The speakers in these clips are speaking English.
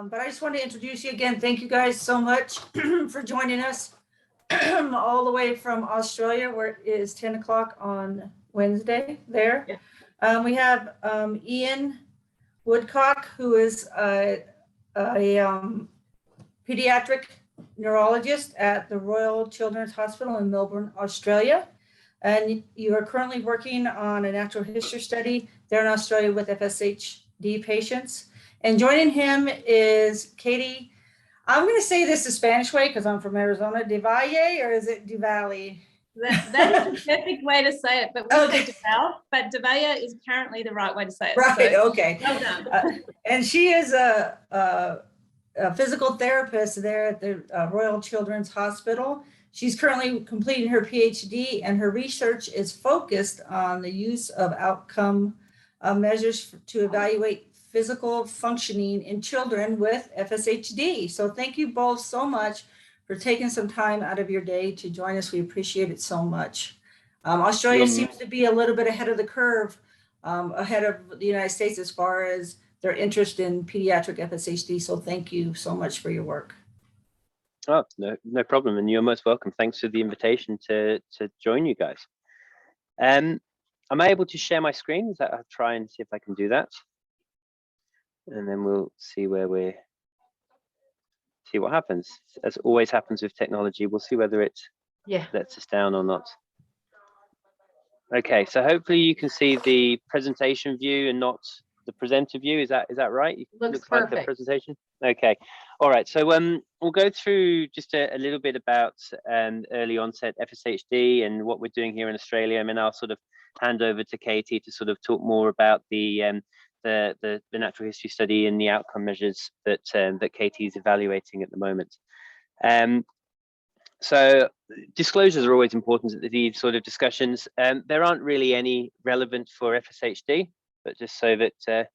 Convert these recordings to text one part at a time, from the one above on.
But I just want to introduce you again. Thank you guys so much for joining us all the way from Australia, where it is 10 o'clock on Wednesday there. Yeah. We have Ian Woodcock, who is a pediatric neurologist at the Royal Children's Hospital in Melbourne, Australia. And you are currently working on a natural history study there in Australia with FSHD patients. And joining him is Katy. I'm going to say this the Spanish way because I'm from Arizona. De Valle, or is it de Valle? That is the perfect way to say it, but we say de Valle, but de Valle is currently the right way to say it. Right, so, okay. Well done. And she is a physical therapist there at the Royal Children's Hospital. She's currently completing her PhD, and her research is focused on the use of outcome measures to evaluate physical functioning in children with FSHD. So thank you both so much for taking some time out of your day to join us. We appreciate it so much. Australia seems to be a little bit ahead of the curve, ahead of the United States as far as their interest in pediatric FSHD. So thank you so much for your work. Oh, no problem. And you're most welcome. Thanks for the invitation to join you guys. Am I able to share my screen? I'll try and see if I can do that. And then we'll see what happens. As always happens with technology, we'll see whether it lets us down or not. Okay, so hopefully you can see the presentation view and not the presenter view. Is that right? Looks perfect. Like the presentation. Okay. All right. So we'll go through just a little bit about early onset FSHD and what we're doing here in Australia, and then I'll sort of hand over to Katy to sort of talk more about the natural history study and the outcome measures that Katy is evaluating at the moment. So disclosures are always important at these sort of discussions. There aren't really any relevant for FSHD, but just so that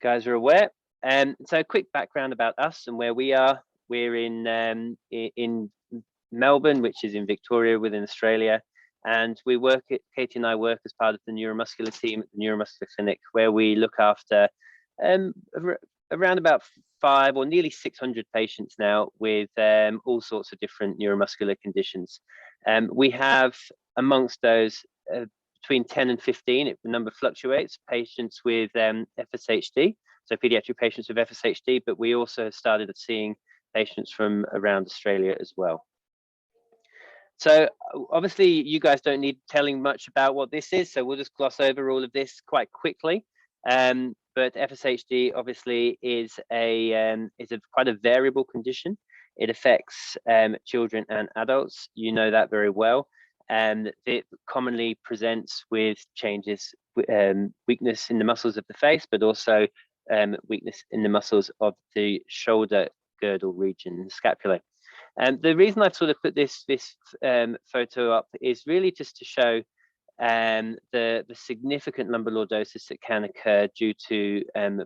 guys are aware. So a quick background about us and where we are. We're in Melbourne, which is in Victoria within Australia. And we work Katy and I work as part of the neuromuscular team at the Neuromuscular Clinic, where we look after around about 500 or nearly 600 patients now with all sorts of different neuromuscular conditions. We have amongst those between 10 and 15, the number fluctuates, patients with FSHD, so pediatric patients with FSHD, but we also started seeing patients from around Australia as well. So obviously you guys don't need telling much about what this is, so we'll just gloss over all of this quite quickly. But FSHD obviously is quite a variable condition. It affects children and adults. You know that very well. And it commonly presents with changes, weakness in the muscles of the face, but also weakness in the muscles of the shoulder girdle region, scapula. And the reason I've sort of put this photo up is really just to show the significant lumbar lordosis that can occur due to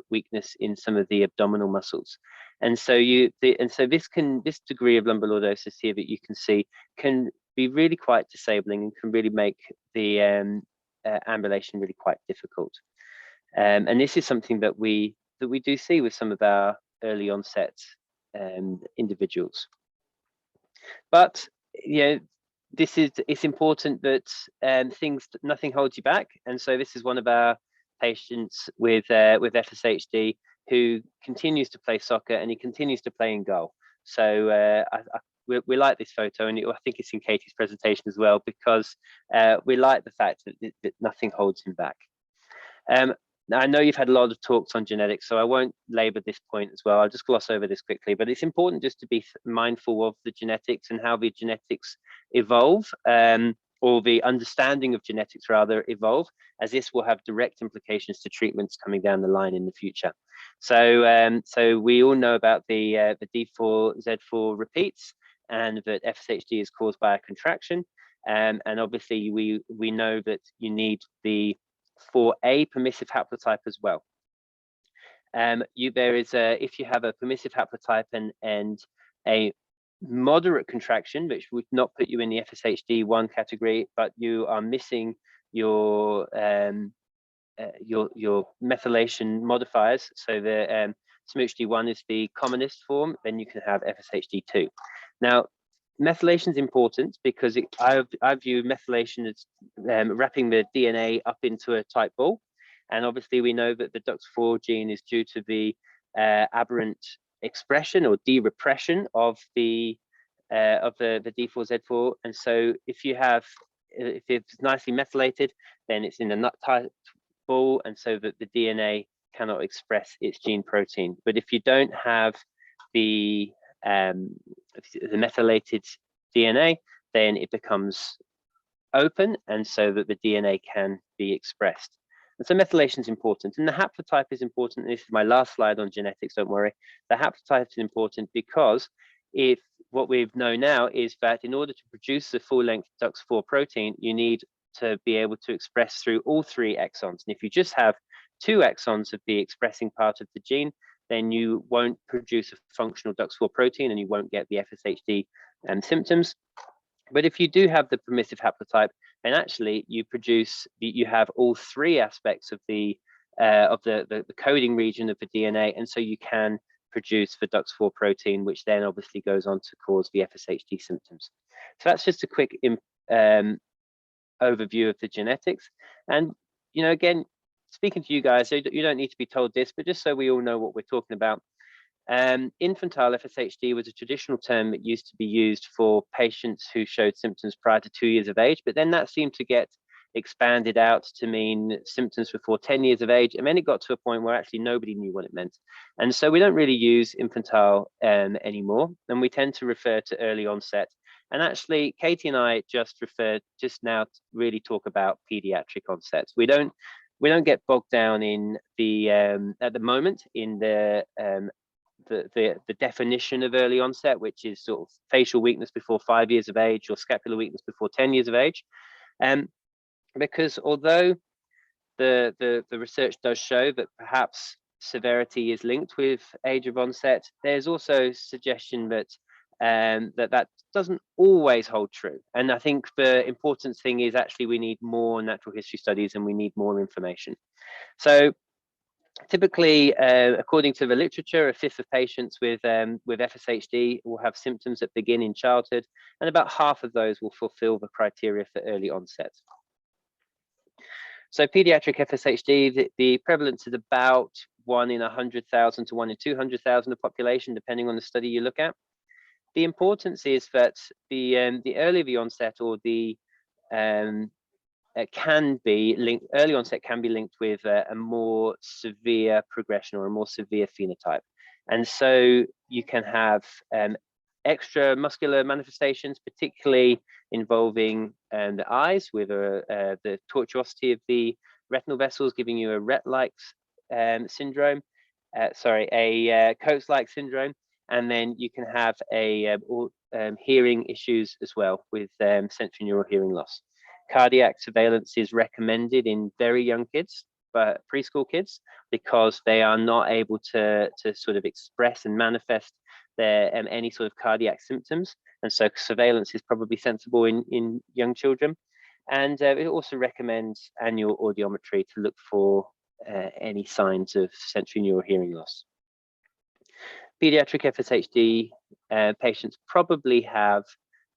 weakness in some of the abdominal muscles. And so this degree of lumbar lordosis here that you can see can be really quite disabling and can really make the ambulation really quite difficult. And this is something that we do see with some of our early onset individuals. But it's important that nothing holds you back, and so this is one of our patients with FSHD who continues to play soccer, and he continues to play in goal. So we like this photo, and I think it's in Katy's presentation as well, because we like the fact that nothing holds him back. Now, I know you've had a lot of talks on genetics, so I won't labor this point as well. I'll just gloss over this quickly, but it's important just to be mindful of the genetics and how the genetics evolve, or the understanding of genetics rather evolve, as this will have direct implications to treatments coming down the line in the future. So, so we all know about the D4Z4 repeats, and that FSHD is caused by a contraction, and obviously we know that you need the 4A permissive haplotype as well. If you have a permissive haplotype and a moderate contraction, which would not put you in the FSHD1 category, but you are missing your methylation modifiers, so SMUHD1 is the commonest form, then you can have FSHD2. Now, methylation is important because I view methylation as wrapping the DNA up into a tight ball. And obviously we know that the DUX4 gene is due to the aberrant expression or de-repression of the D4Z4. And so if it's nicely methylated, then it's in a nut tight ball, and so that the DNA cannot express its gene protein. But if you don't have the methylated DNA, then it becomes open, and so that the DNA can be expressed. And so methylation is important, and the haplotype is important. And this is my last slide on genetics, don't worry. The haplotype is important because if what we know now is that in order to produce the full-length DUX4 protein, you need to be able to express through all 3 exons. And if you just have 2 exons of the expressing part of the gene, then you won't produce a functional DUX4 protein and you won't get the FSHD symptoms. But if you do have the permissive haplotype, then actually you have all 3 aspects of the coding region of the DNA, and so you can produce the DUX4 protein, which then obviously goes on to cause the FSHD symptoms. So that's just a quick overview of the genetics. And again, speaking to you guys, you don't need to be told this, but just so we all know what we're talking about. Infantile FSHD was a traditional term that used to be used for patients who showed symptoms prior to 2 years of age, but then that seemed to get expanded out to mean symptoms before 10 years of age, and then it got to a point where actually nobody knew what it meant. And so we don't really use infantile anymore, and we tend to refer to early onset. And actually, Katie and I just now to really talk about pediatric onsets. We don't get bogged down in the at the moment in the definition of early onset, which is sort of facial weakness before 5 years of age or scapular weakness before 10 years of age. Because although the research does show that perhaps severity is linked with age of onset, there's also suggestion that that doesn't always hold true. And I think the important thing is actually we need more natural history studies and we need more information. So typically, according to the literature, 1/5 of patients with FSHD will have symptoms that begin in childhood, and about half of those will fulfill the criteria for early onset. So pediatric FSHD, the prevalence is about 1 in 100,000 to 1 in 200,000 of population, depending on the study you look at. The importance is that the earlier the onset or the early onset can be linked with a more severe progression or a more severe phenotype. And so you can have extra muscular manifestations, particularly involving the eyes with the tortuosity of the retinal vessels, giving you a Rett-like syndrome, a Coates-like syndrome. And then you can have hearing issues as well with sensorineural hearing loss. Cardiac surveillance is recommended in very young kids, but preschool kids, because they are not able to sort of express and manifest their any sort of cardiac symptoms, and so surveillance is probably sensible in young children. And it also recommends annual audiometry to look for any signs of sensorineural hearing loss. Pediatric FSHD patients probably have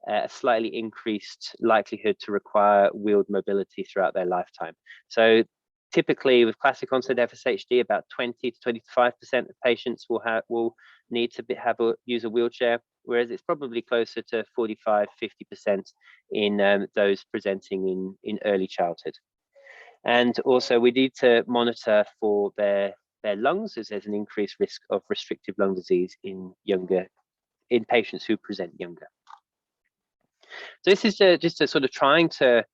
a slightly increased likelihood to require wheeled mobility throughout their lifetime. So typically with classic onset FSHD, about 20 to 25% of patients will need to use a wheelchair, whereas it's probably closer to 45–50% in those presenting in early childhood. And also we need to monitor for their lungs, as there's an increased risk of restrictive lung disease in patients who present younger. So this is just a sort of trying to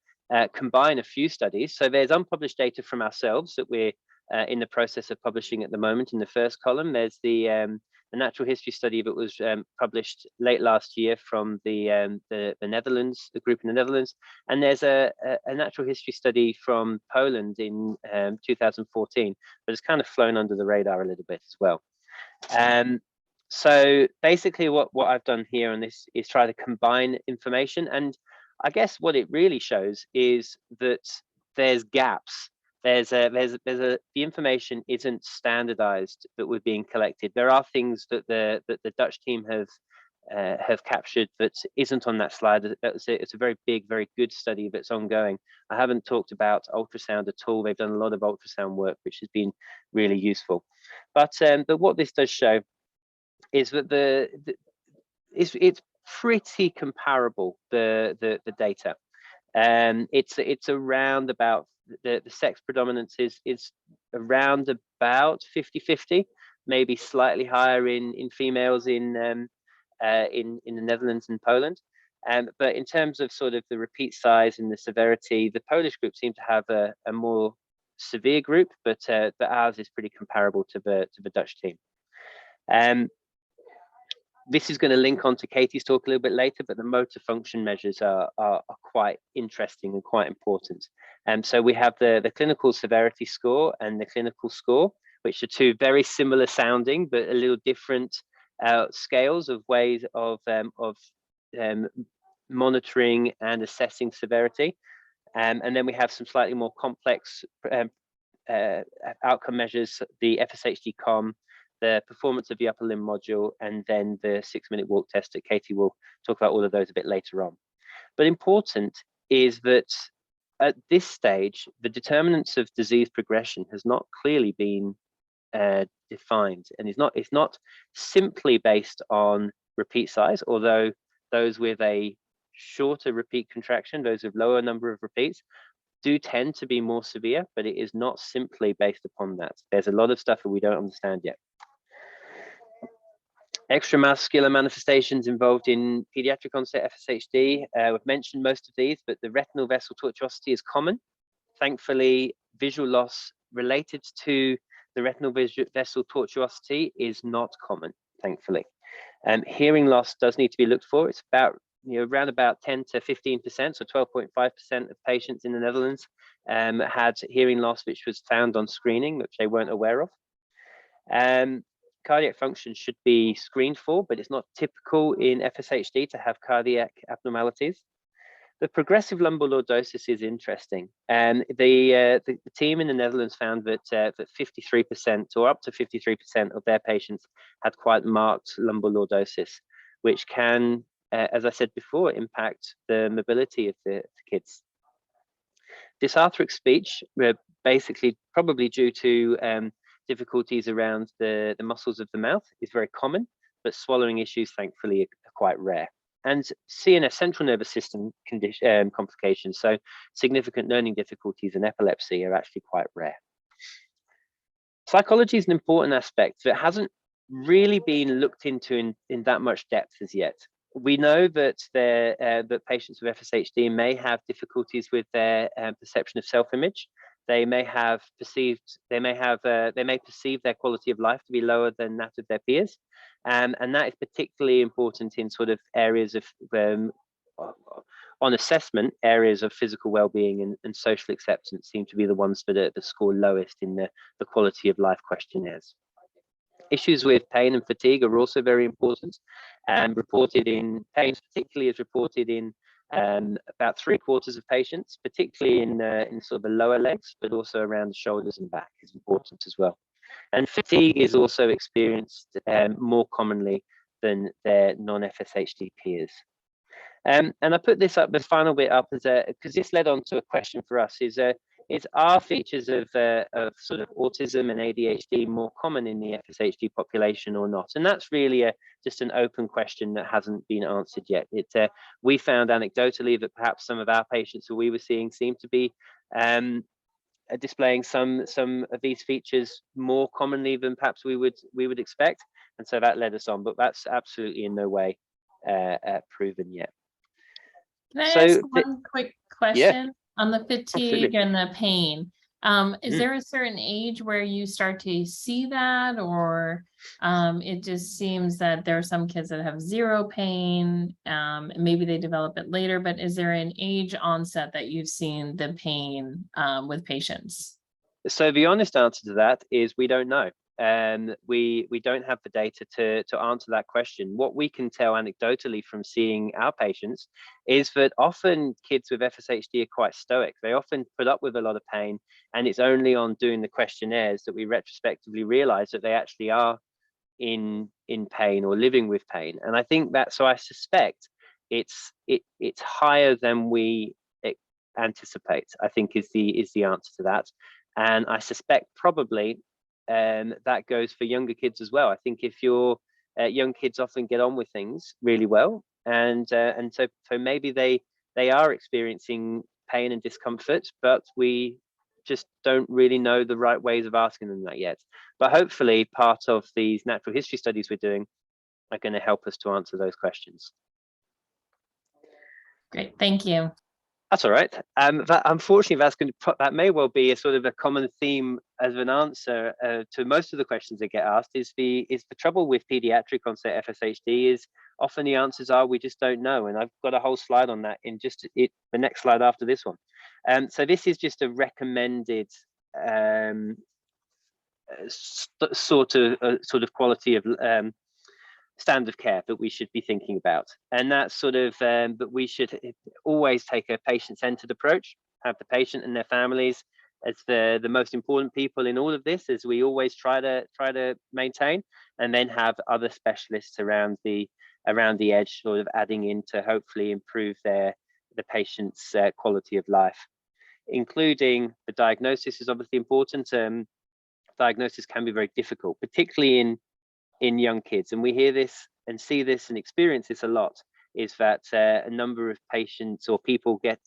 combine a few studies. So there's unpublished data from ourselves that we're in the process of publishing at the moment. In the first column, there's the natural history study that was published late last year from the Netherlands, the group in the Netherlands. And there's a natural history study from Poland in 2014, but it's kind of flown under the radar a little bit as well. So basically what I've done here on this is try to combine information. And I guess what it really shows is that there's gaps the information isn't standardized that we're being collected. There are things that the Dutch team have captured that isn't on that slide. It's a very big, very good study that's ongoing. I haven't talked about ultrasound at all. They've done a lot of ultrasound work, which has been really useful. But what this does show is that it's pretty comparable, the data. It's around about the sex predominance is around about 50-50, maybe slightly higher in females in the Netherlands and Poland. But in terms of sort of the repeat size and the severity, the Polish group seem to have a more severe group, but ours is pretty comparable to the Dutch team. This is going to link on to Katy's talk a little bit later, but the motor function measures are quite interesting and quite important. So we have the clinical severity score and the clinical score, which are two very similar sounding, but a little different scales of ways of monitoring and assessing severity. And then we have some slightly more complex outcome measures, the FSHD COM, the performance of the upper limb module, and then the 6-minute walk test that Katy will talk about all of those a bit later on. But important is that at this stage, the determinants of disease progression has not clearly been defined, and it's not simply based on repeat size, although those with a shorter repeat contraction, those with lower number of repeats, do tend to be more severe, but it is not simply based upon that. There's a lot of stuff that we don't understand yet. Extramuscular manifestations involved in pediatric onset FSHD. We've mentioned most of these, but the retinal vessel tortuosity is common. Thankfully, visual loss related to the retinal vessel tortuosity is not common, thankfully. Hearing loss does need to be looked for. It's about, around about 10 to 15%, so 12.5% of patients in the Netherlands had hearing loss, which was found on screening, which they weren't aware of. Cardiac function should be screened for, but it's not typical in FSHD to have cardiac abnormalities. The progressive lumbar lordosis is interesting, and the team in the Netherlands found that 53% or up to 53% of their patients had quite marked lumbar lordosis, which can, as I said before, impact the mobility of the kids. Dysarthric speech, basically probably due to difficulties around the muscles of the mouth, is very common, but swallowing issues, thankfully, are quite rare. And CNS, central nervous system complications, so significant learning difficulties and epilepsy, are actually quite rare. Psychology is an important aspect that hasn't really been looked into in that much depth as yet. We know that that patients with FSHD may have difficulties with their perception of self-image. They may perceive their quality of life to be lower than that of their peers, and that is particularly important in sort of areas of on assessment. Areas of physical well-being and social acceptance seem to be the ones that score lowest in the quality of life questionnaires. Issues with pain and fatigue are also very important, and reported in pain, particularly is reported in about 3/4 of patients, particularly in sort of the lower legs, but also around the shoulders and back is important as well. And fatigue is also experienced more commonly than their non-FSHD peers. And I put this up, the final bit up, as because this led on to a question for us: is are features of sort of autism and ADHD more common in the FSHD population or not? And that's really just an open question that hasn't been answered yet. We found anecdotally that perhaps some of our patients who we were seeing seemed to be displaying some of these features more commonly than perhaps we would expect, and so that led us on. But that's absolutely in no way proven yet. Can I ask one quick question? Yeah. On the fatigue and the pain, is there a certain age where you start to see that, or it just seems that there are some kids that have zero pain, maybe they develop it later, but is there an age onset that you've seen the pain with patients? So the honest answer to that is we don't know. we don't have the data to answer that question. What we can tell anecdotally from seeing our patients is that often kids with FSHD are quite stoic. They often put up with a lot of pain, and it's only on doing the questionnaires that we retrospectively realize that they actually are in pain or living with pain. And I think that, so I suspect it's higher than we anticipate, I think is the answer to that. And I suspect probably that goes for younger kids as well. I think if you're young kids often get on with things really well, and so maybe they are experiencing pain and discomfort, but we just don't really know the right ways of asking them that yet. But hopefully part of these natural history studies we're doing are going to help us to answer those questions. Great, thank you. That's all right. Unfortunately, that may well be a sort of a common theme as an answer to most of the questions that get asked. Is the trouble with pediatric onset FSHD is often the answers are we just don't know, and I've got a whole slide on that in just the next slide after this one. So this is just a recommended sort of quality of standard of care that we should be thinking about, and that's sort of that we should always take a patient-centered approach, have the patient and their families as the most important people in all of this, as we always try to maintain, and then have other specialists around the edge sort of adding in to hopefully improve the patient's quality of life, including the diagnosis is obviously important. Diagnosis can be very difficult, particularly in young kids, and we hear this and see this and experience this a lot, is that a number of patients or people get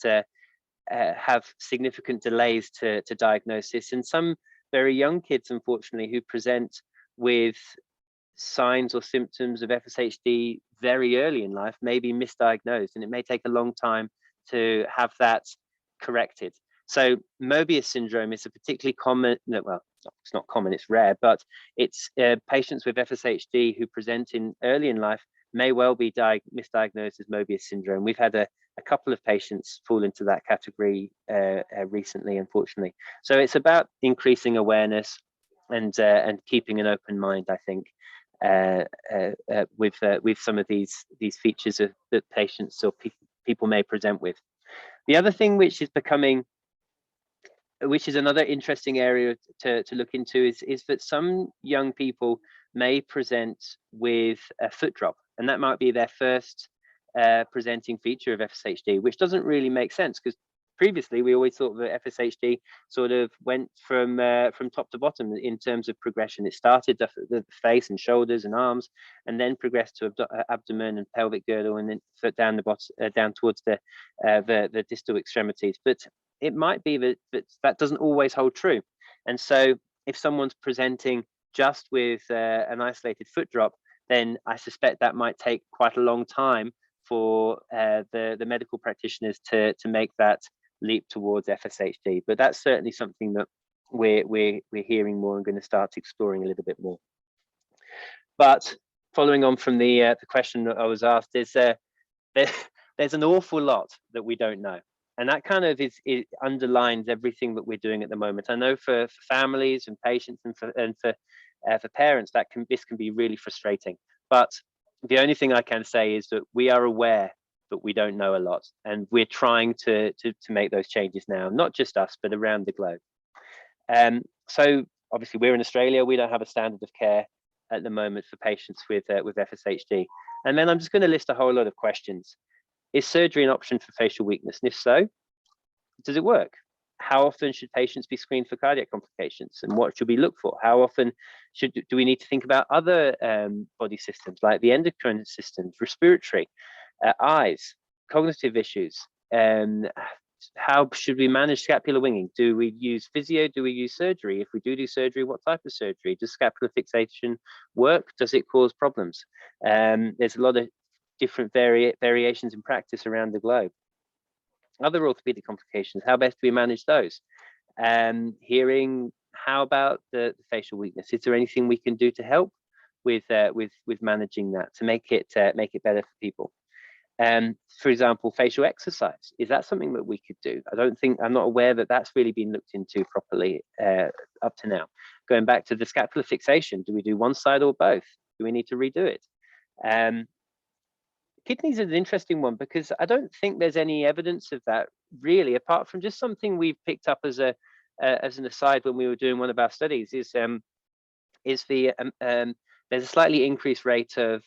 have significant delays to diagnosis, and some very young kids unfortunately who present with signs or symptoms of FSHD very early in life may be misdiagnosed, and it may take a long time to have that corrected. So Mobius syndrome is a particularly common, well, it's not common, it's rare, but it's patients with FSHD who present early in life may well be misdiagnosed as Mobius syndrome. We've had a couple of patients fall into that category recently, unfortunately. So it's about increasing awareness and keeping an open mind, I think, with some of these features that patients or people may present with. The other thing which is another interesting area to look into is that some young people may present with a foot drop, and that might be their first presenting feature of FSHD, which doesn't really make sense, because previously we always thought that FSHD sort of went from top to bottom in terms of progression. It started the face and shoulders and arms, and then progressed to abdomen and pelvic girdle, and then down the bottom, down towards the distal extremities. But it might be that doesn't always hold true. And so if someone's presenting just with an isolated foot drop, then I suspect that might take quite a long time for the medical practitioners to make that leap towards FSHD. But that's certainly something that we're hearing more and going to start exploring a little bit more. But following on from the question that I was asked, there's an awful lot that we don't know. And that kind of it underlines everything that we're doing at the moment. I know for families and patients and for parents, this can be really frustrating. But the only thing I can say is that we are aware that we don't know a lot, and we're trying to make those changes now, not just us, but around the globe. So obviously we're in Australia, we don't have a standard of care at the moment for patients with FSHD. And then I'm just going to list a whole lot of questions. Is surgery an option for facial weakness? And if so, does it work? How often should patients be screened for cardiac complications, and what should we look for? How often do we need to think about other body systems like the endocrine systems, respiratory, eyes, cognitive issues? How should we manage scapular winging? Do we use physio? Do we use surgery? If we do surgery, what type of surgery? Does scapular fixation work? Does it cause problems? There's a lot of different variations in practice around the globe. Other orthopedic complications, how best do we manage those? Hearing, how about the facial weakness? Is there anything we can do to help with managing that, to make it better for people? For example, facial exercise, is that something that we could do? I'm not aware that that's really been looked into properly up to now. going back to the scapular fixation, do we do one side or both? Do we need to redo it? Kidneys is an interesting one because I don't think there's any evidence of that really, apart from just something we've picked up as an aside when we were doing one of our studies. There's a slightly increased rate of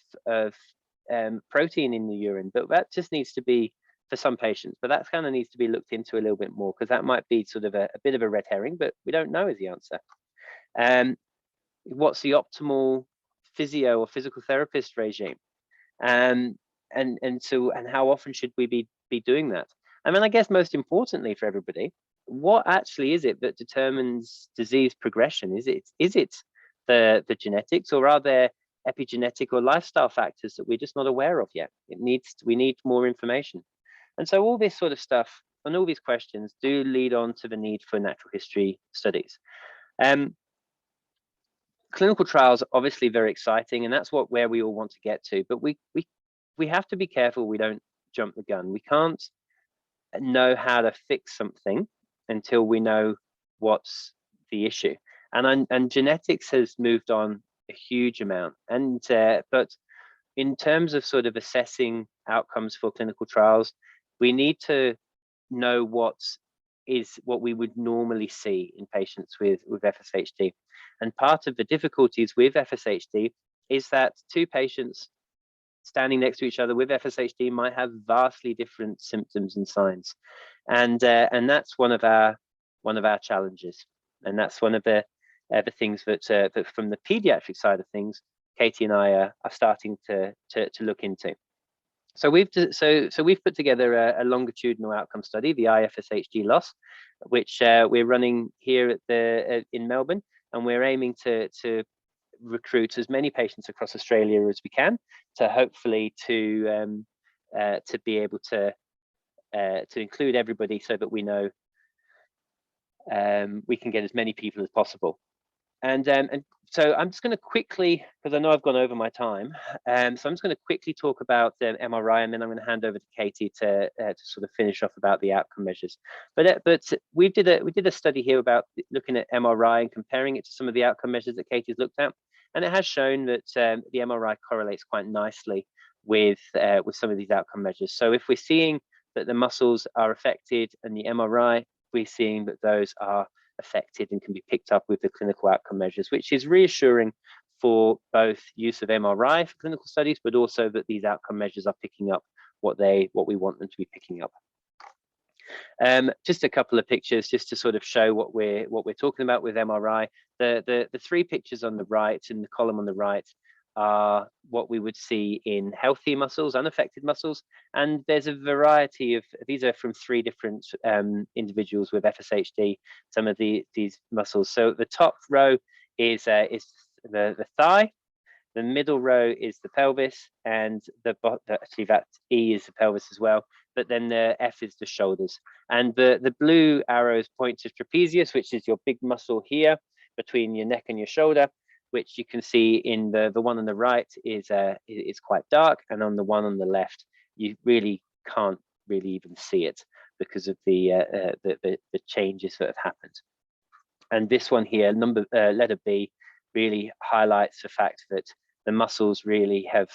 protein in the urine, but that just needs to be for some patients. But that kind of needs to be looked into a little bit more because that might be sort of a bit of a red herring, but we don't know is the answer. What's the optimal physio or physical therapist regime? And how often should we be doing that? And then I guess most importantly for everybody, what actually is it that determines disease progression? Is it the genetics, or are there epigenetic or lifestyle factors that we're just not aware of yet? We need more information. And so all this sort of stuff and all these questions do lead on to the need for natural history studies. Clinical trials are obviously very exciting, and that's where we all want to get to, but we have to be careful we don't jump the gun. We can't know how to fix something until we know what's the issue. And genetics has moved on a huge amount. And but in terms of sort of assessing outcomes for clinical trials, we need to know what we would normally see in patients with FSHD. And part of the difficulties with FSHD is that two patients standing next to each other with FSHD might have vastly different symptoms and signs, and that's one of our challenges, and that's one of the things that from the pediatric side of things, Katy and I are starting to look into. So we've put together a longitudinal outcome study, the IFSHD loss, which we're running here in Melbourne, and we're aiming to recruit as many patients across Australia as we can to hopefully to be able to include everybody so that we know we can get as many people as possible. And so I'm just going to quickly, because I know I've gone over my time, so I'm just going to quickly talk about the MRI, and then I'm going to hand over to Katy to sort of finish off about the outcome measures. But we did a study here about looking at MRI and comparing it to some of the outcome measures that Katy's looked at, and it has shown that the MRI correlates quite nicely with some of these outcome measures. So if we're seeing that the muscles are affected and the MRI, we're seeing that those are affected and can be picked up with the clinical outcome measures, which is reassuring for both use of MRI for clinical studies, but also that these outcome measures are picking up what we want them to be picking up. Just a couple of pictures just to sort of show what we're talking about with MRI. The three pictures on the right in the column on the right are what we would see in healthy muscles, unaffected muscles, and there's a variety of these are from three different individuals with FSHD. Some of these muscles. So the top row is the thigh, the middle row is the pelvis, and actually that E is the pelvis as well. But then the F is the shoulders, and the blue arrows point to trapezius, which is your big muscle here between your neck and your shoulder, which you can see in the one on the right is quite dark, and on the one on the left you really can't really even see it because of the changes that have happened. And this one here, letter B, really highlights the fact that the muscles really have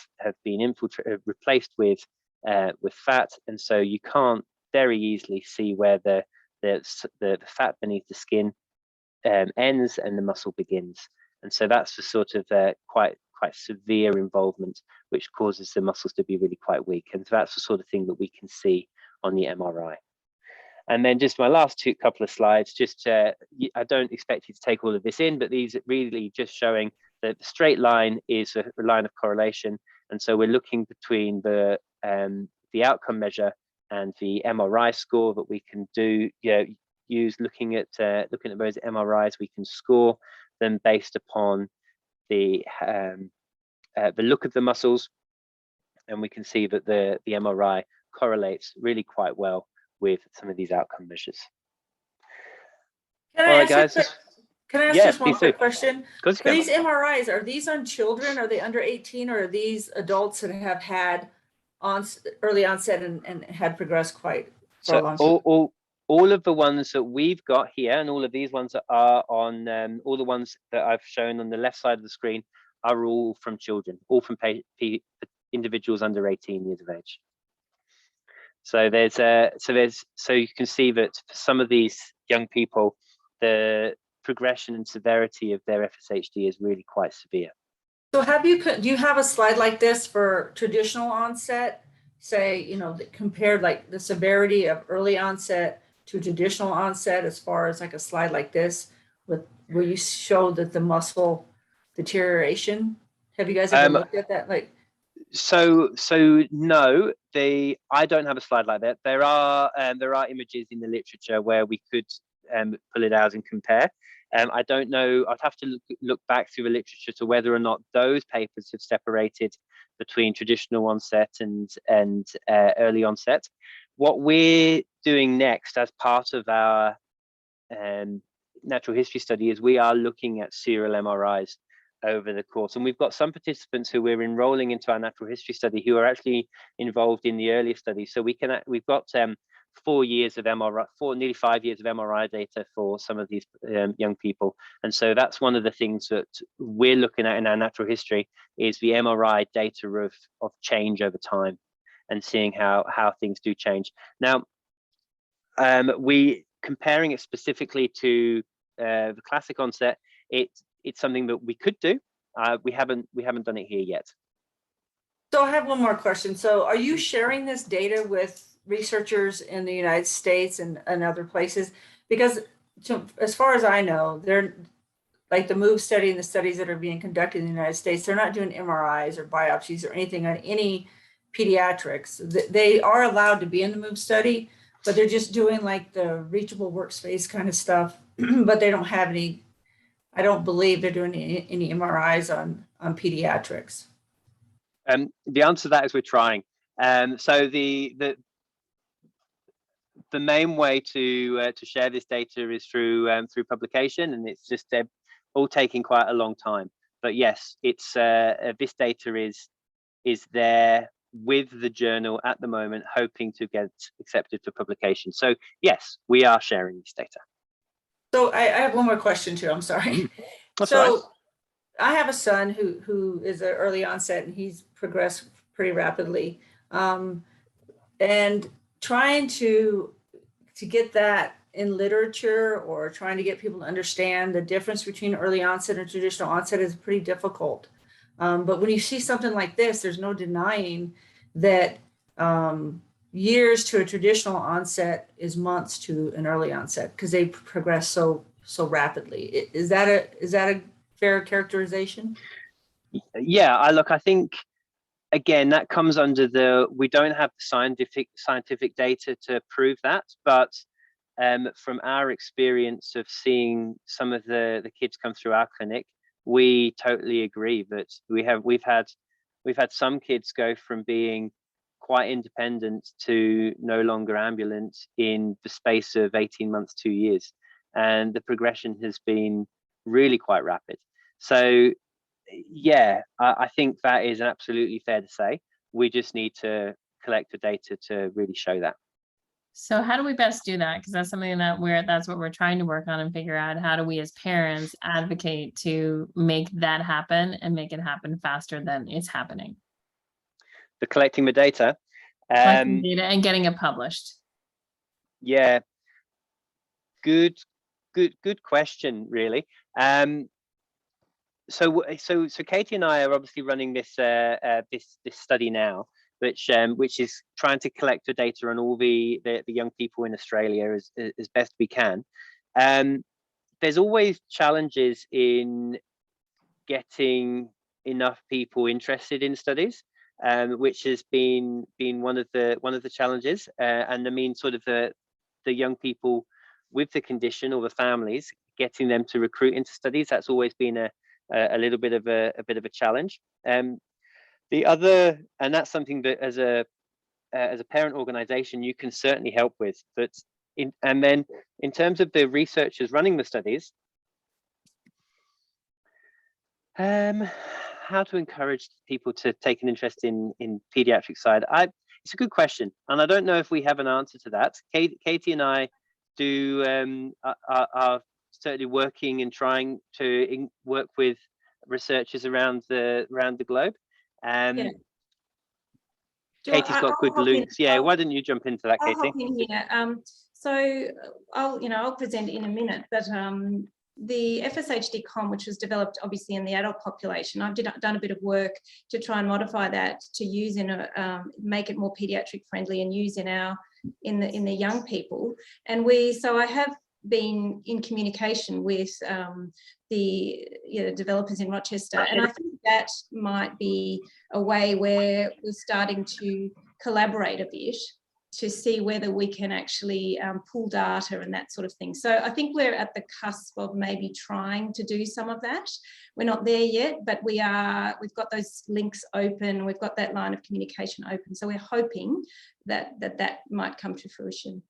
been replaced with fat, and so you can't very easily see where the fat beneath the skin ends and the muscle begins. And so that's the sort of quite severe involvement, which causes the muscles to be really quite weak. And so that's the sort of thing that we can see on the MRI. And then just my last couple of slides, I don't expect you to take all of this in, but these are really just showing that the straight line is a line of correlation. And so we're looking between the outcome measure and the MRI score that we can use looking at those MRIs. We can score them based upon the look of the muscles, and we can see that the MRI correlates really quite well with some of these outcome measures. Can I ask just one quick question? For these MRIs, are these on children? Are they under 18, or are these adults that have had early onset and had progressed quite for a long time? all of the ones that we've got here, and all of these ones that are on, all the ones that I've shown on the left side of the screen are all from children, all from individuals under 18 years of age. So so you can see that for some of these young people, the progression and severity of their FSHD is really quite severe. So do you have a slide like this for traditional onset? Say, you know, compared like the severity of early onset to traditional onset, as far as like a slide like this with where you show that the muscle deterioration? Have you guys ever looked at that? Like, so no, I don't have a slide like that. There are images in the literature where we could pull it out and compare. I don't know. I'd have to look back through the literature to whether or not those papers have separated between traditional onset and early onset. What we're doing next as part of our natural history study is we are looking at serial MRIs over the course, and we've got some participants who we're enrolling into our natural history study who are actually involved in the earlier study. So we've got 4 years of MRI, nearly 5 years of MRI data for some of these young people. And so that's one of the things that we're looking at in our natural history is the MRI data of change over time and seeing how things do change. Now, we comparing it specifically to the classic onset, it's something that we could do. We haven't done it here yet. so I have one more question. So are you sharing this data with researchers in the United States and other places? Because as far as I know, they're like the MOVE study and the studies that are being conducted in the United States, they're not doing MRIs or biopsies or anything on any pediatrics. They are allowed to be in the MOVE study, but they're just doing like the reachable workspace kind of stuff, but they don't have any, I don't believe they're doing any MRIs on pediatrics. The answer to that is we're trying. So the main way to share this data is through publication, and it's just all taking quite a long time. But yes, it's this data is there with the journal at the moment, hoping to get accepted for publication. So yes, we are sharing this data. So I have one more question too. I'm sorry. That's so right. I have a son who is an early onset, and he's progressed pretty rapidly. And trying to get that in literature, or trying to get people to understand the difference between early onset and traditional onset, is pretty difficult. But when you see something like this, there's no denying that years to a traditional onset is months to an early onset, because they progress so rapidly. Is that a fair characterization? Yeah, I think again that comes under we don't have the scientific data to prove that, but from our experience of seeing some of the kids come through our clinic, we totally agree that we've had some kids go from being quite independent to no longer ambulant in the space of 18 months, 2 years, and the progression has been really quite rapid. So yeah, I think that is absolutely fair to say. We just need to collect the data to really show that. So how do we best do that? Because that's something that that's what we're trying to work on and figure out. How do we as parents advocate to make that happen and make it happen faster than it's happening? Collecting the data. Collecting data and getting it published. Yeah, good question, really. So Katie and I are obviously running this study now, which is trying to collect the data on all the young people in Australia as best we can. There's always challenges in getting enough people interested in studies, which has been one of the challenges. And I mean, sort of the young people with the condition, or the families, getting them to recruit into studies, that's always been a little bit of a challenge. The other, and that's something that as a parent organization you can certainly help with. But and then in terms of the researchers running the studies, how to encourage people to take an interest in pediatric side, it's a good question, and I don't know if we have an answer to that. Katie and I are certainly working and trying to work with researchers around the globe. Yeah. Katy's got good links. Yeah, why don't you jump into that, I'll Katy? hop in here. So I'll present in a minute, but the FSHD COM, which was developed obviously in the adult population, I've done a bit of work to try and modify that to use make it more pediatric friendly and use in the young people. And so I have been in communication with the developers in Rochester, and I think that might be a way where we're starting to collaborate a bit to see whether we can actually pull data and that sort of thing. So I think we're at the cusp of maybe trying to do some of that. We're not there yet, but we've got those links open, we've got that line of communication open. So we're hoping that might come to fruition.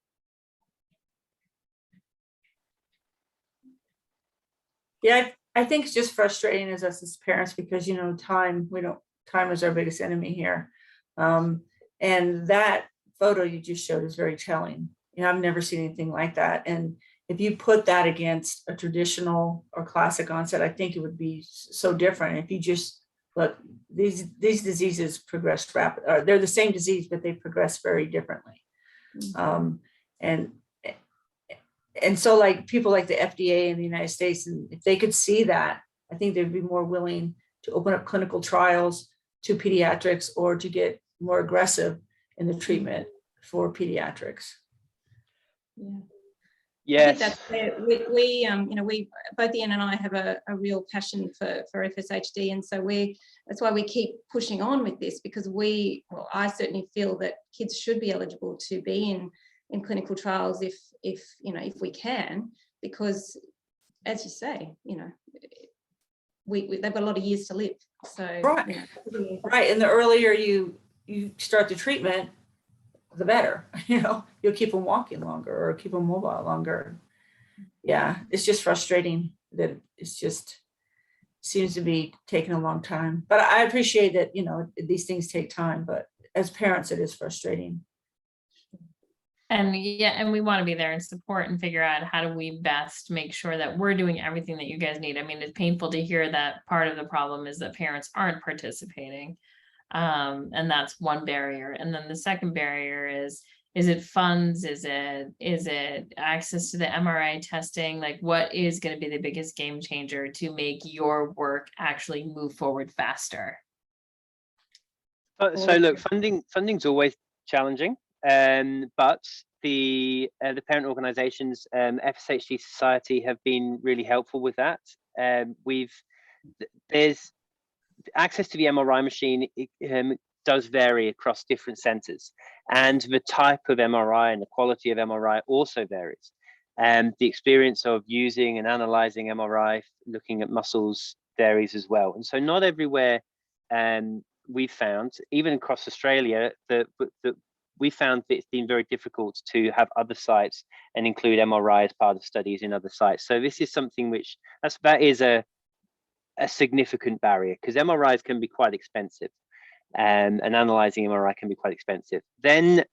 Yeah, I think it's just frustrating as us as parents because, time is our biggest enemy here. And that photo you just showed is very telling. I've never seen anything like that. And if you put that against a traditional or classic onset, I think it would be so different. If you just look, these diseases progress rapidly, or they're the same disease, but they progress very differently. And so like people like the FDA in the United States, and if they could see that, I think they'd be more willing to open up clinical trials to pediatrics or to get more aggressive in the treatment for pediatrics. Yeah. Yes. I think that's where we both Ian and I have a real passion for FSHD, and so that's why we keep pushing on with this, because I certainly feel that kids should be eligible to be in clinical trials if we can, because as you say, they've got a lot of years to live. So right, right. And the earlier you start the treatment, the better. You'll keep them walking longer or keep them mobile longer. Yeah, it's just frustrating that seems to be taking a long time. But I appreciate that these things take time. But as parents, it is frustrating. And and we want to be there and support and figure out how do we best make sure that we're doing everything that you guys need. I mean, it's painful to hear that part of the problem is that parents aren't participating. And that's one barrier. And then the second barrier is it funds? Is it access to the MRI testing? Like, what is going to be the biggest game changer to make your work actually move forward faster? So look, funding's always challenging. But the parent organizations, FSHD Society, have been really helpful with that. There's access to the MRI machine. Does vary across different centers, and the type of MRI and the quality of MRI also varies. The experience of using and analyzing MRI, looking at muscles, varies as well. And so not everywhere we've found, even across Australia, that we found that it's been very difficult to have other sites and include MRI as part of studies in other sites. So this is something which that is a significant barrier, because MRIs can be quite expensive, and analyzing MRI can be quite expensive. Then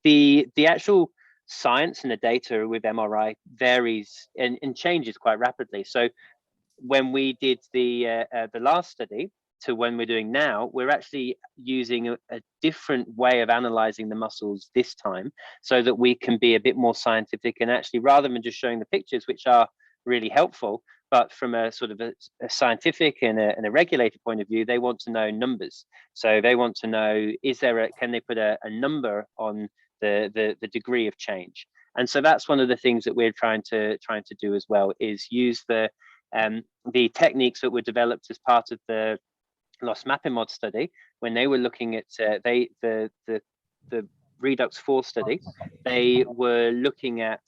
the actual science and the data with MRI varies and changes quite rapidly. So when we did the last study to when we're doing now, we're actually using a different way of analyzing the muscles this time, so that we can be a bit more scientific, and actually, rather than just showing the pictures, which are really helpful, but from a sort of a scientific and a regulated point of view, they want to know numbers. So they want to know, can they put a number on the degree of change? And so that's one of the things that we're trying to do as well, is use the techniques that were developed as part of the Lost Mapping Mod study. When they were looking at the Redux 4 study, they were looking at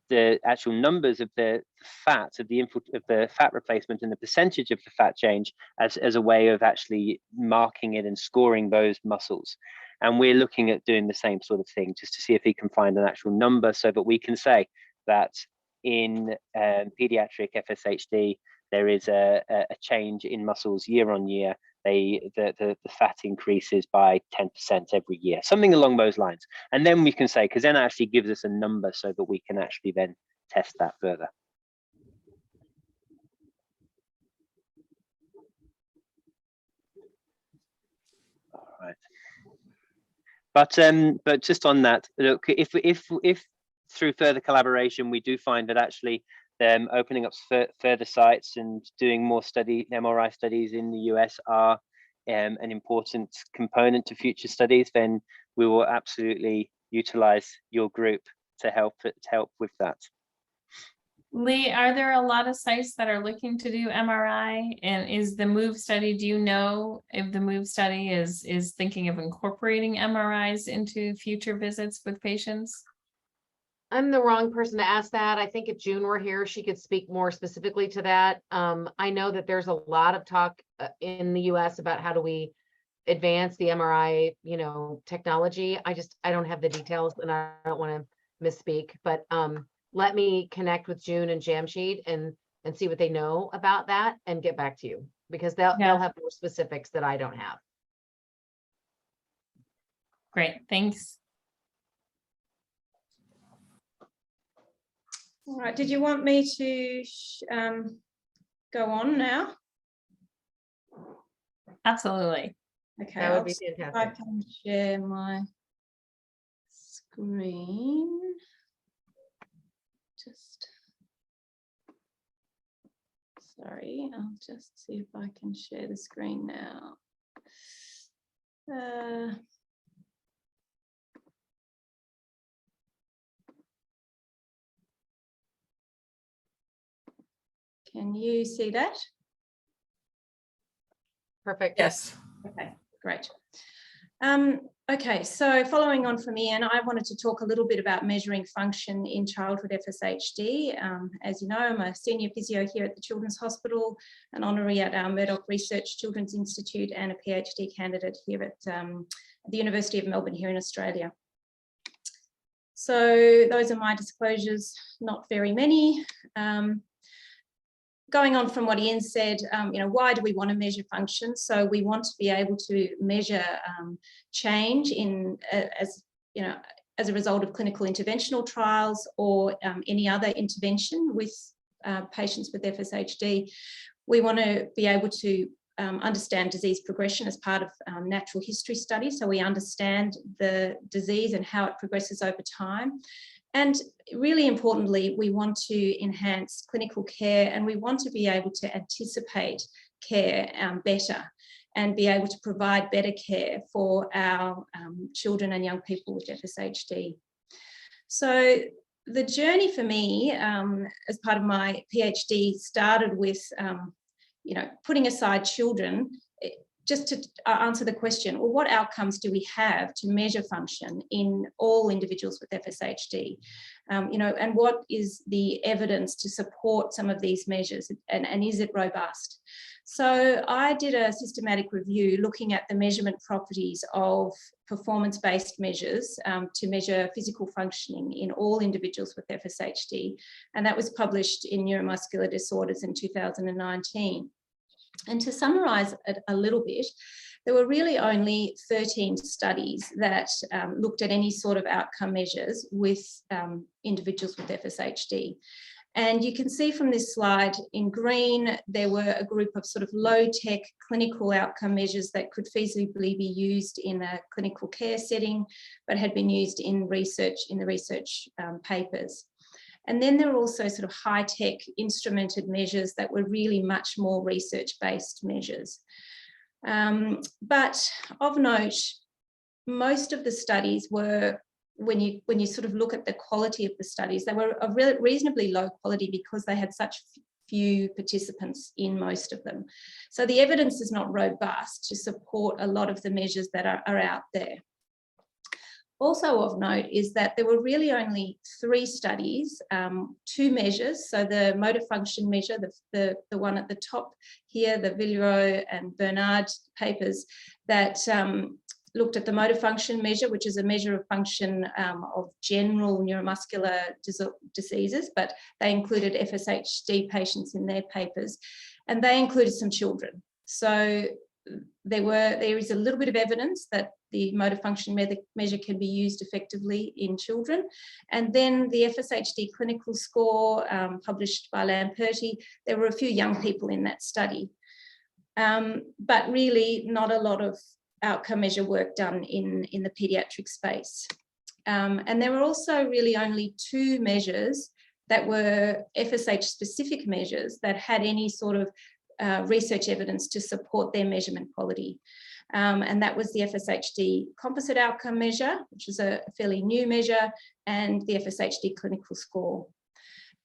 the actual numbers of the fat, of the fat replacement and the percentage of the fat change as a way of actually marking it and scoring those muscles. And we're looking at doing the same sort of thing, just to see if we can find an actual number, so that we can say that in pediatric FSHD, there is a change in muscles year on year, the fat increases by 10% every year, something along those lines. And then we can say, because then it actually gives us a number so that we can actually then test that further. All right. But just on that, look, if through further collaboration we do find that actually opening up further sites and doing more MRI studies in the US are an important component to future studies, then we will absolutely utilize your group to help with that. Lee, are there a lot of sites that are looking to do MRI? And is the MOVE study, do you know if the MOVE study is thinking of incorporating MRIs into future visits with patients? I'm the wrong person to ask that. I think if June were here, she could speak more specifically to that. I know that there's a lot of talk in the US about how do we advance the MRI, technology. I don't have the details and I don't want to misspeak, but let me connect with June and Jamshed and see what they know about that and get back to you, because they'll have more specifics that I don't have. Great, thanks. All right, did you want me to go on now? Absolutely. Okay, That would be I fantastic. can share my screen. Sorry, I'll just see if I can share the screen now. Can you see that? Perfect. Yes. Okay, great. Okay, so following on from Ian, I wanted to talk a little bit about measuring function in childhood FSHD. As you know, I'm a senior physio here at the Children's Hospital, an honorary at our Murdoch Research Children's Institute, and a PhD candidate here at the University of Melbourne here in Australia. So those are my disclosures, not very many. Going on from what Ian said, why do we want to measure function? So we want to be able to measure change in as a result of clinical interventional trials or any other intervention with patients with FSHD. We want to be able to understand disease progression as part of natural history studies, so we understand the disease and how it progresses over time. And really importantly, we want to enhance clinical care, and we want to be able to anticipate care better and be able to provide better care for our children and young people with FSHD. So the journey for me as part of my PhD started with, putting aside children, just to answer the question, well, what outcomes do we have to measure function in all individuals with FSHD? And what is the evidence to support some of these measures, and is it robust? So I did a systematic review looking at the measurement properties of performance-based measures to measure physical functioning in all individuals with FSHD, and that was published in Neuromuscular Disorders in 2019. And to summarise it a little bit, there were really only 13 studies that looked at any sort of outcome measures with individuals with FSHD. And you can see from this slide in green, there were a group of sort of low-tech clinical outcome measures that could feasibly be used in a clinical care setting, but had been used in the research papers. And then there are also sort of high-tech instrumented measures that were really much more research-based measures. But of note, most of the studies were, when you sort of look at the quality of the studies, they were of reasonably low quality because they had such few participants in most of them. So the evidence is not robust to support a lot of the measures that are out there. Also of note is that there were really only 3 studies, 2 measures. So the motor function measure, the one at the top here, the Villeroy and Bernard papers that looked at the motor function measure, which is a measure of function of general neuromuscular diseases, but they included FSHD patients in their papers, and they included some children. So there is a little bit of evidence that the motor function measure can be used effectively in children. And then the FSHD clinical score published by Lamperti, there were a few young people in that study, but really not a lot of outcome measure work done in the pediatric space. And there were also really only 2 measures that were FSH specific measures that had any sort of research evidence to support their measurement quality. And that was the FSHD composite outcome measure, which is a fairly new measure, and the FSHD clinical score.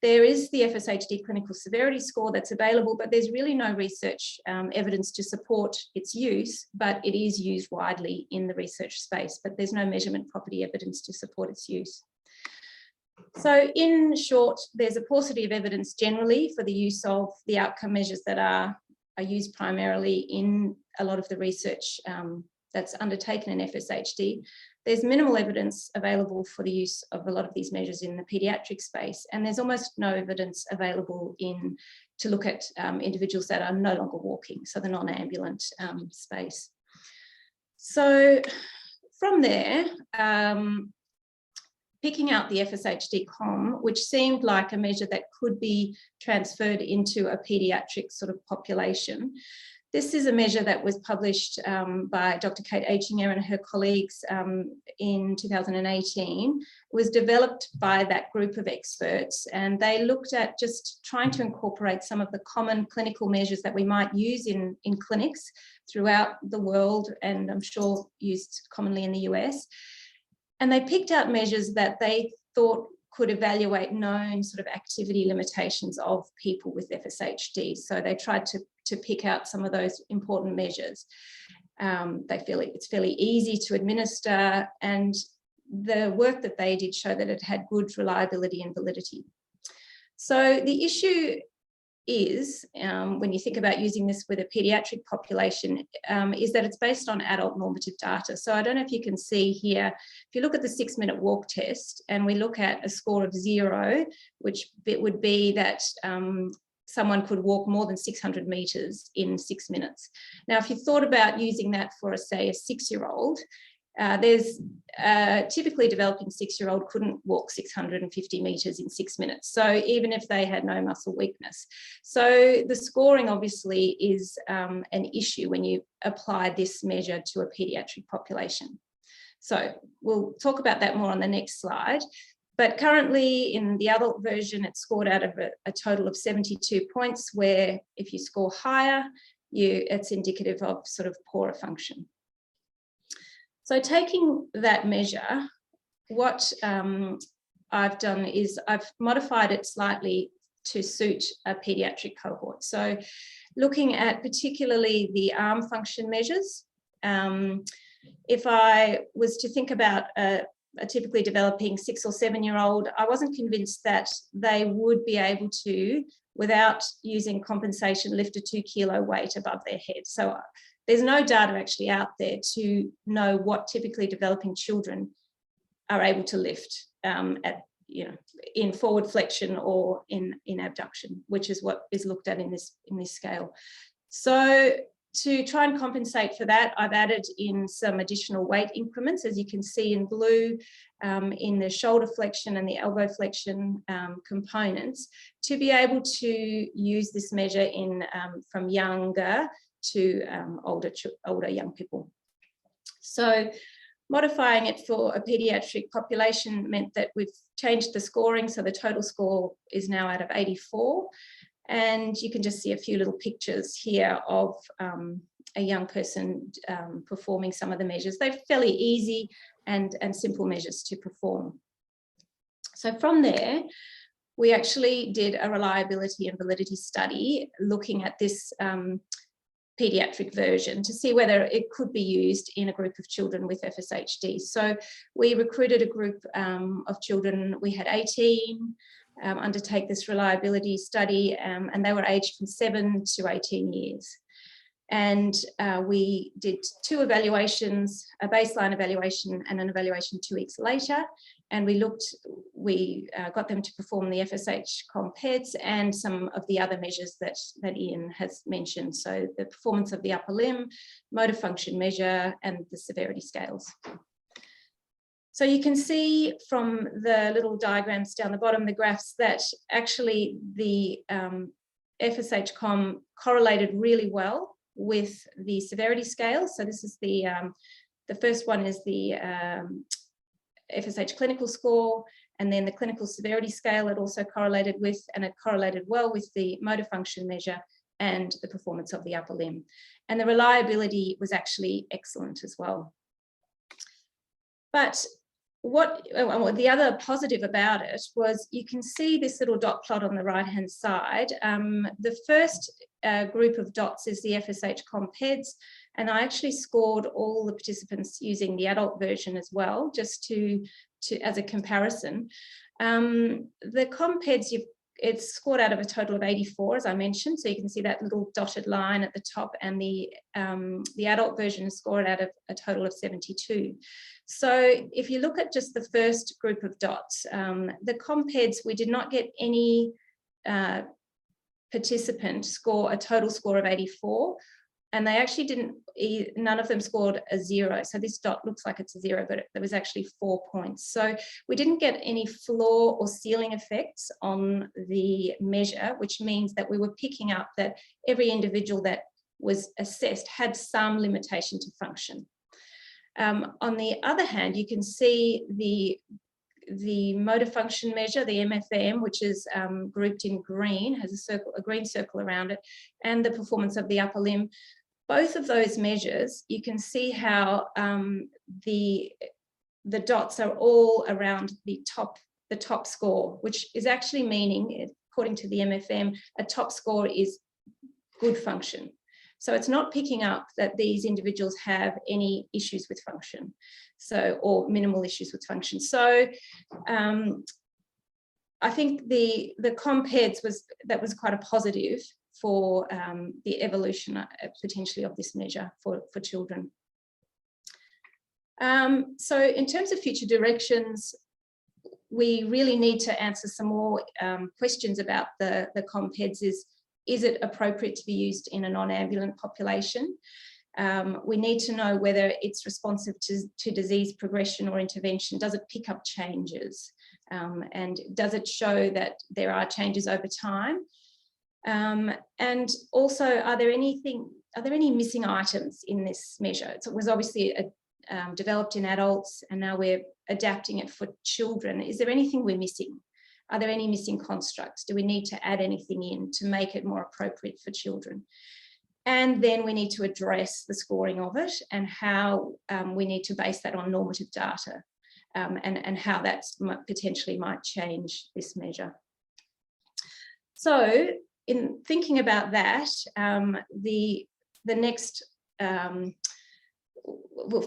There is the FSHD clinical severity score that's available, but there's really no research evidence to support its use, but it is used widely in the research space, but there's no measurement property evidence to support its use. So in short, there's a paucity of evidence generally for the use of the outcome measures that are used primarily in a lot of the research that's undertaken in FSHD. There's minimal evidence available for the use of a lot of these measures in the pediatric space, and there's almost no evidence available to look at individuals that are no longer walking, so the non-ambulant space. So from there, picking out the FSHD-COM, which seemed like a measure that could be transferred into a pediatric sort of population. This is a measure that was published by Dr. Kate Aichinger and her colleagues in 2018. It was developed by that group of experts, and they looked at just trying to incorporate some of the common clinical measures that we might use in clinics throughout the world, and I'm sure used commonly in the US. And they picked out measures that they thought could evaluate known sort of activity limitations of people with FSHD. So they tried to pick out some of those important measures. They feel it's fairly easy to administer, and the work that they did show that it had good reliability and validity. So the issue is, when you think about using this with a pediatric population, is that it's based on adult normative data. So I don't know if you can see here, if you look at the 6-minute walk test and we look at a score of 0, which it would be that someone could walk more than 600 meters in 6 minutes. Now, if you thought about using that for, say, a 6-year-old, there's typically developing 6-year-old couldn't walk 650 meters in 6 minutes. So even if they had no muscle weakness. So the scoring obviously is an issue when you apply this measure to a pediatric population. So we'll talk about that more on the next slide. But currently in the adult version, it's scored out of a total of 72 points, where if you score higher, it's indicative of sort of poorer function. So taking that measure, what I've done is I've modified it slightly to suit a pediatric cohort. So looking at particularly the arm function measures, if I was to think about a typically developing 6 or 7-year-old, I wasn't convinced that they would be able to, without using compensation, lift a 2-kilo weight above their head. So there's no data actually out there to know what typically developing children are able to lift in forward flexion or in abduction, which is what is looked at in this scale. So to try and compensate for that, I've added in some additional weight increments, as you can see in blue, in the shoulder flexion and the elbow flexion components, to be able to use this measure in from younger to older young people. So modifying it for a pediatric population meant that we've changed the scoring, so the total score is now out of 84. And you can just see a few little pictures here of a young person performing some of the measures. They're fairly easy and simple measures to perform. So from there, we actually did a reliability and validity study looking at this pediatric version to see whether it could be used in a group of children with FSHD. So we recruited a group of children. We had 18 undertake this reliability study, and they were aged from 7 to 18 years. And we did 2 evaluations, a baseline evaluation and an evaluation 2 weeks later. And we got them to perform the FSH Compeds and some of the other measures that Ian has mentioned. So the performance of the upper limb, motor function measure, and the severity scales. So you can see from the little diagrams down the bottom, the graphs, that actually the FSH Com correlated really well with the severity scale. So this is the first one is the FSH Clinical Score, and then the clinical severity scale it also correlated with, and it correlated well with the motor function measure and the performance of the upper limb. And the reliability was actually excellent as well. But what the other positive about it was, you can see this little dot plot on the right-hand side. The first group of dots is the FSH Compeds, and I actually scored all the participants using the adult version as well, just to as a comparison. The Compeds, it's scored out of a total of 84, as I mentioned, so you can see that little dotted line at the top, and the adult version is scored out of a total of 72. So if you look at just the first group of dots, the Compeds, we did not get any participant score a total score of 84, and they actually didn't, none of them scored a 0. So this dot looks like it's a 0, but there was actually 4 points. So we didn't get any floor or ceiling effects on the measure, which means that we were picking up that every individual that was assessed had some limitation to function. On the other hand, you can see the motor function measure, the MFM, which is grouped in green, has a green circle around it, and the performance of the upper limb. Both of those measures, you can see how the dots are all around the top score, which is actually meaning, according to the MFM, a top score is good function. So it's not picking up that these individuals have any issues with function, or minimal issues with function. So I think the Compeds was quite a positive for the evolution potentially of this measure for children. So in terms of future directions, we really need to answer some more questions about the Compeds. Is it appropriate to be used in a non-ambulant population? We need to know whether it's responsive to disease progression or intervention. Does it pick up changes? And does it show that there are changes over time? And also, are there any missing items in this measure? So it was obviously developed in adults, and now we're adapting it for children. Is there anything we're missing? Are there any missing constructs? Do we need to add anything in to make it more appropriate for children? And then we need to address the scoring of it, and how we need to base that on normative data, and how that potentially might change this measure. So in thinking about that, the next,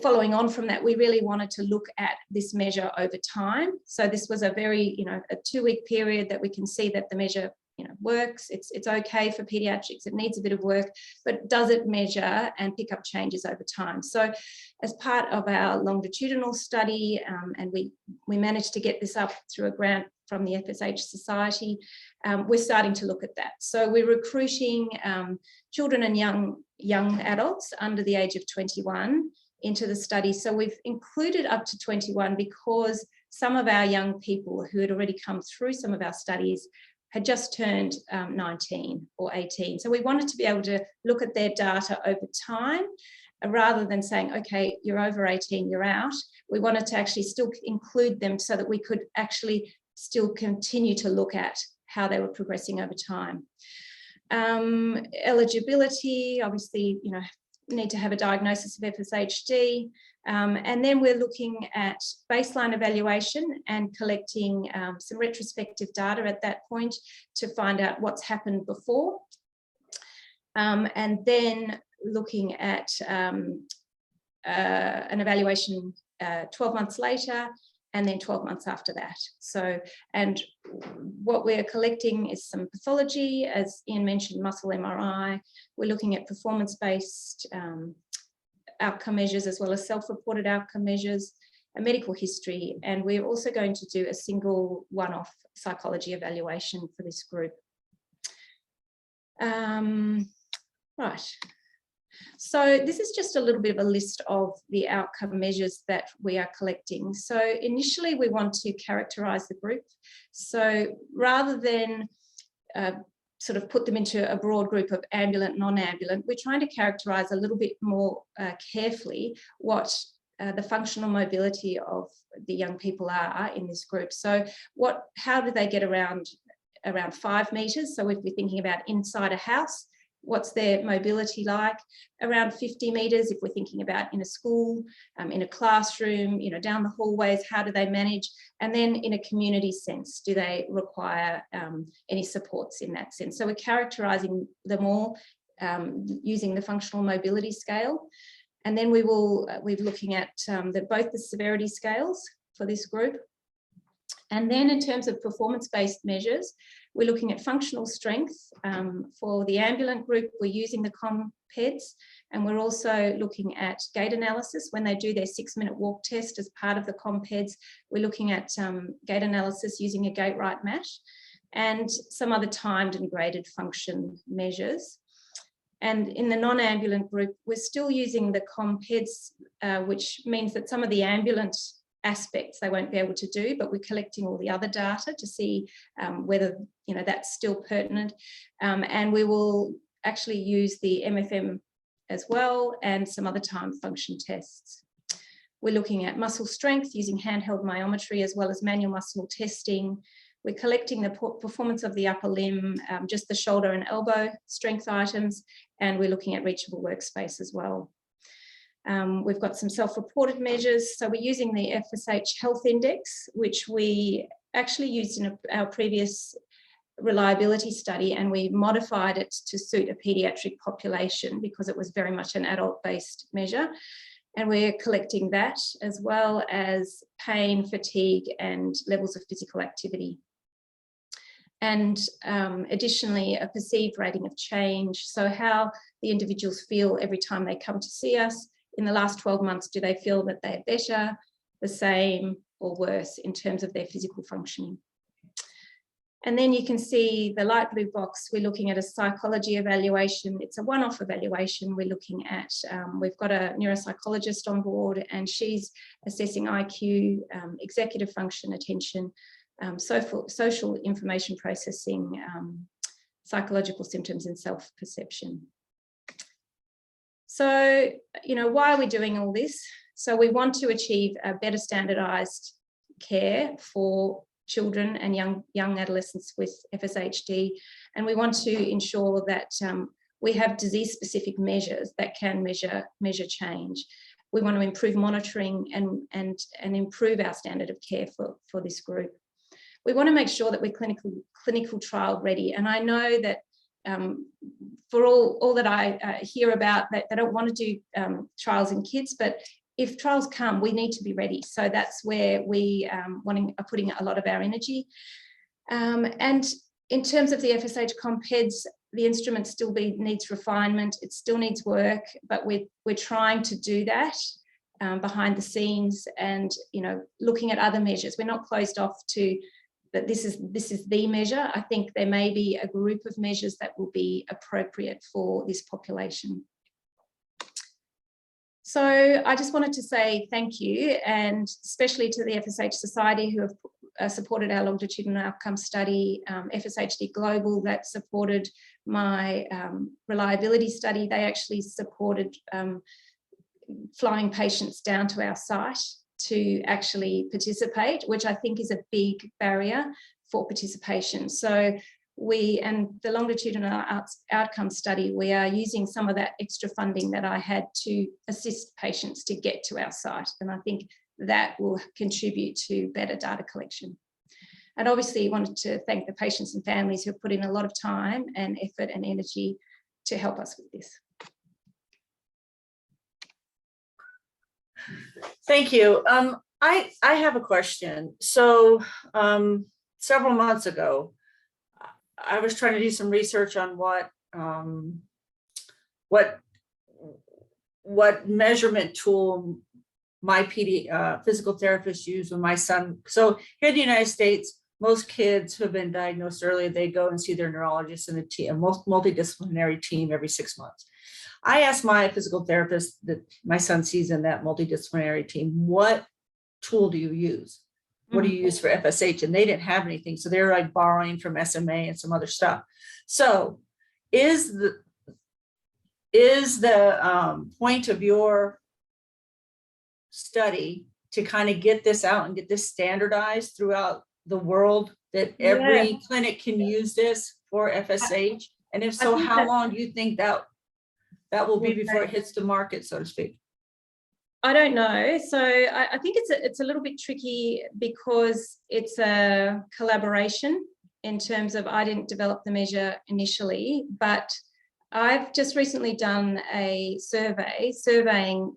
following on from that, we really wanted to look at this measure over time. So this was a very, a 2-week period that we can see that the measure, works. It's okay for pediatrics. It needs a bit of work, but does it measure and pick up changes over time? So as part of our longitudinal study, and we managed to get this up through a grant from the FSH Society, we're starting to look at that. So we're recruiting children and young adults under the age of 21 into the study. So we've included up to 21 because some of our young people who had already come through some of our studies had just turned 19 or 18. So we wanted to be able to look at their data over time, rather than saying, okay, you're over 18, you're out. We wanted to actually still include them so that we could actually still continue to look at how they were progressing over time. Eligibility, obviously, need to have a diagnosis of FSHD. And then we're looking at baseline evaluation and collecting some retrospective data at that point to find out what's happened before. And then looking at an evaluation 12 months later, and then 12 months after that. So, and what we're collecting is some pathology, as Ian mentioned, muscle MRI. We're looking at performance-based outcome measures as well as self-reported outcome measures, a medical history, and we're also going to do a single one-off psychology evaluation for this group. Right. So this is just a little bit of a list of the outcome measures that we are collecting. So initially we want to characterize the group. So rather than sort of put them into a broad group of ambulant, non-ambulant, we're trying to characterize a little bit more carefully what the functional mobility of the young people are in this group. So how do they get around 5 meters? So if we're thinking about inside a house, what's their mobility like? Around 50 meters, if we're thinking about in a school, in a classroom, you know, down the hallways, how do they manage? And then in a community sense, do they require any supports in that sense? So we're characterizing them all using the functional mobility scale. And then we're looking at both the severity scales for this group. And then in terms of performance-based measures, we're looking at functional strength. For the ambulant group, we're using the ComPEDs, and we're also looking at gait analysis. When they do their 6-minute walk test as part of the ComPEDs, we're looking at gait analysis using a gait right mat and some other timed and graded function measures. And in the non-ambulant group, we're still using the ComPEDs, which means that some of the ambulant aspects they won't be able to do, but we're collecting all the other data to see whether, you know, that's still pertinent. And we will actually use the MFM as well and some other time function tests. We're looking at muscle strength using handheld myometry as well as manual muscle testing. We're collecting the performance of the upper limb, just the shoulder and elbow strength items, and we're looking at reachable workspace as well. We've got some self-reported measures. So we're using the FSH Health Index, which we actually used in our previous reliability study, and we modified it to suit a pediatric population because it was very much an adult-based measure. And we're collecting that as well as pain, fatigue, and levels of physical activity. And additionally, a perceived rating of change. So how the individuals feel every time they come to see us. In the last 12 months, do they feel that they're better, the same, or worse in terms of their physical functioning? And then you can see the light blue box, we're looking at a psychology evaluation. It's a one-off evaluation. We're looking at, we've got a neuropsychologist on board, and she's assessing IQ, executive function, attention, social information processing, psychological symptoms, and self-perception. So, you know, why are we doing all this? So we want to achieve a better standardized care for children and young adolescents with FSHD, and we want to ensure that we have disease-specific measures that can measure change. We want to improve monitoring and improve our standard of care for this group. We want to make sure that we're clinical trial ready, and I know that for all that I hear about, that they don't want to do trials in kids, but if trials come, we need to be ready. So that's where we are putting a lot of our energy. And in terms of the FSH ComPEDs, the instrument still needs refinement. It still needs work, but we're trying to do that behind the scenes, and, you know, looking at other measures. We're not closed off to that this is the measure. I think there may be a group of measures that will be appropriate for this population. So I just wanted to say thank you, and especially to the FSH Society who have supported our longitudinal outcome study, FSHD Global that supported my reliability study. They actually supported flying patients down to our site to actually participate, which I think is a big barrier for participation. So and the longitudinal outcome study, we are using some of that extra funding that I had to assist patients to get to our site. And I think that will contribute to better data collection. And obviously I wanted to thank the patients and families who have put in a lot of time and effort and energy to help us with this. Thank you. I have a question. So several months ago, I was trying to do some research on what measurement tool my physical therapist used with my son. So here in the United States, most kids who have been diagnosed early, they go and see their neurologist and a multidisciplinary team every 6 months. I asked my physical therapist that my son sees in that multidisciplinary team, what tool do you use? What do you use for FSH? And they didn't have anything. So they're like borrowing from SMA and some other stuff. So is the point of your study to kind of get this out and get this standardized throughout the world, that every clinic can use this for FSH? And if so, how long do you think that will be before it hits the market, so to speak? I don't know. So I think it's a little bit tricky because it's a collaboration in terms of I didn't develop the measure initially, but I've just recently done a surveying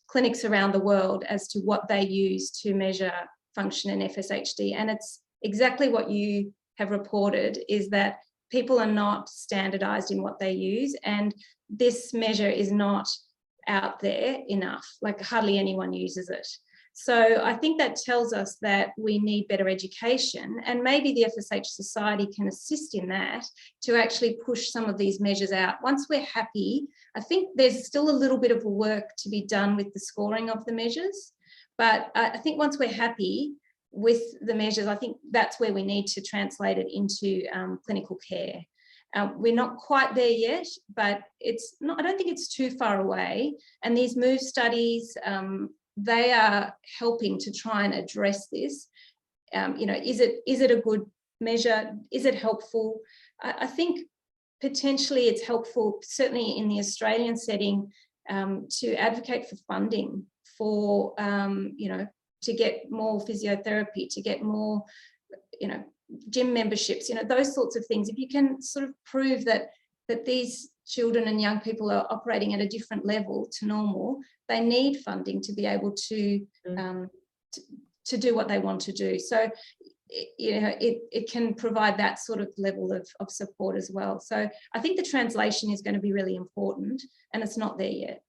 clinics around the world as to what they use to measure function in FSHD. And it's exactly what you have reported, is that people are not standardized in what they use. And this measure is not out there enough, like hardly anyone uses it. So I think that tells us that we need better education, and maybe the FSH Society can assist in that to actually push some of these measures out. Once we're happy, I think there's still a little bit of work to be done with the scoring of the measures, but I think once we're happy with the measures, I think that's where we need to translate it into clinical care. We're not quite there yet, but it's not, I don't think it's too far away. And these MOVE studies, they are helping to try and address this. You know, is it a good measure? Is it helpful? I think potentially it's helpful, certainly in the Australian setting, to advocate for funding for, you know, to get more physiotherapy, to get more, you know, gym memberships, you know, those sorts of things. If you can sort of prove that these children and young people are operating at a different level to normal, they need funding to be able to do what they want to do. So, you know, it can provide that sort of level of support as well. So I think the translation is going to be really important, and it's not there yet.